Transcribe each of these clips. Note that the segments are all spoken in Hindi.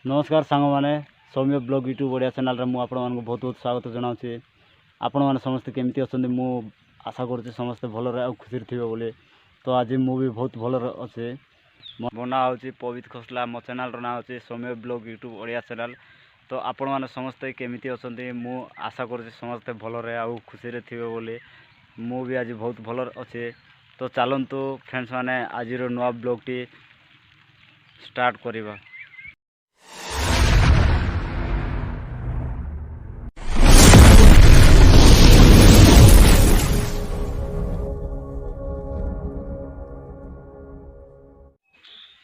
नमस्कार सांग मैंने सौम्य ब्लॉग यूट्यूब ओडिया चैनल मु आपण मानक बहुत बहुत स्वागत जनाऊँगी। आपण मैंने समस्ते केमती अच्छा मु आशा करुँचे समस्ते भलरे आ खुशी थे बोले। तो आज मु भी बहुत भलर अच्छे। मो ना हूँ पवित्र खोसला, मो चैनल ना हूँ सौम्य ब्लॉग यूट्यूब ओडिया चैनल। तो आपण मैंने समस्ते केमती अच्छा मु आशा करुँचे समस्ते भलरे आ खुशी थे बोले। मु भी आज बहुत भलर अच्छे। तो चलतु फ्रेंड्स मैंने आज नुआ ब्लॉग टी स्टार्ट करवा।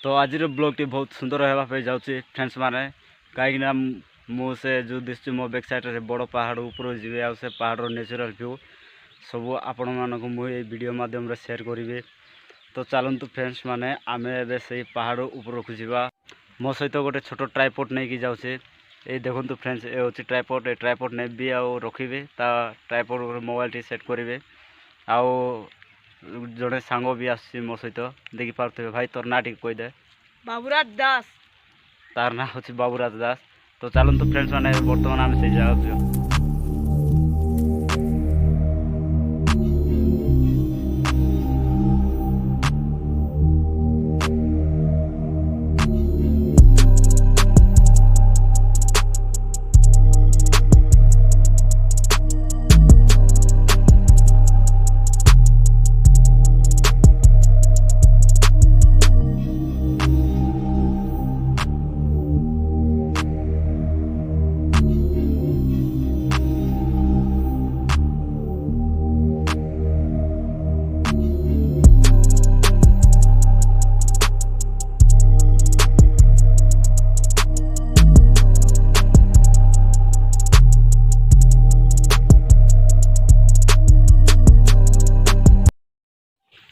तो आज ब्लॉग टी बहुत सुंदर होगा जाऊँगी फ्रेंड्स माने कहीं मुझे जो दिशु मो बैक साइड रे बड़ पहाड़ ऊपर जी आ पहाड़ नेचुरल व्यू सब आपण मानक मुझे वीडियो माध्यम रे शेयर करी। तो चलतु फ्रेंड्स माने आमे एबे से पहाड़ ऊपर को जीवा। मो सहित गोटे छोट ट्राइपॉड नहीं कि जाऊँचे। ये देखो फ्रेंड्स ये हूँ ट्राइपॉड। ये ट्राइपॉड नेबी आ रखिबे ता ट्राइपॉड मोबाइल टी सेट करेंगे। आउ जड़े सांग भी आसी मो सहित देखी पारे भाई तोर ना टी कहीदे। बाबूराज दास तार ना हूँ बाबूराज दास। तो चलतु फ्रेंड्स मैंने बर्तमान आम से जगह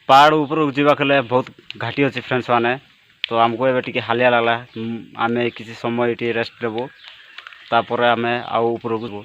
पहाड़ ऊपर जावा कले बहुत घाटी अच्छे फ्रेंड्स माने। तो आमको एबे टिके हालिया लगला आम किसी समय ये रेस्ट लेबो तापर आम आउ ऊपर को।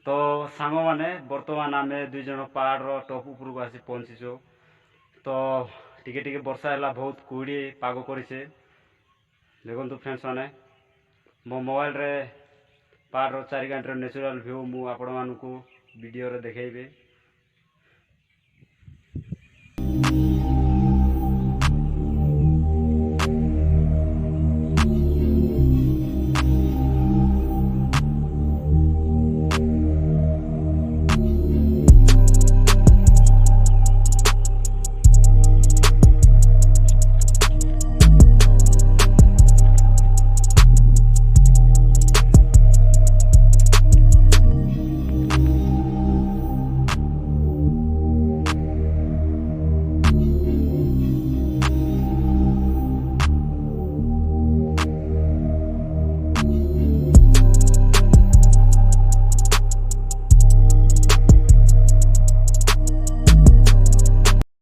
तो सांग मैंने बर्तमान आम दुई जन पहाड़ टॉप ऊपर को आसी पहुँचीचु। तो टिके टिके वर्षा है बहुत कुड़ी पाग करे देखो फ्रेंड्स मैंने मो मोबाइल रे पहाड़ चारिकांटर नेचुरल व्यू मु आपण मानकु वीडियो रे देखेबे।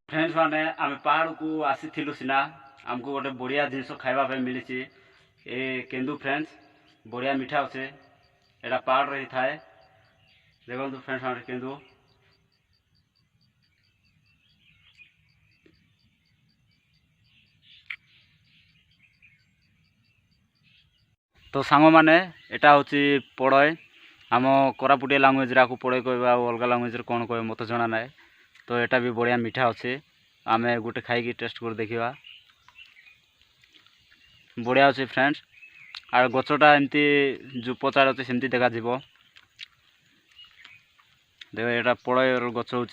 फ्रेंड्स माने आम पहाड़ को आसी सीना आमको गोटे बढ़िया जिनस खाइबा मिली ए केंदु फ्रेंड्स बढ़िया मीठा अच्छे एटा पहाड़ रही थाए। देखो फ्रेंड्स माने केंदु तो सांग माने एटा होची पड़य आम कोरापुटिया लैंग्वेज रा को पड़य कहबा अलग लैंग्वेज कौन कह मत जना ना। तो एटा भी बढ़िया मीठा अच्छे आम गोटे खाई टेस्ट कर देखा बढ़िया अच्छे फ्रेंड्स। आर गचटा एमती जो पचार अच्छे सेमती देखा देख यहाँ पड़य गच हो।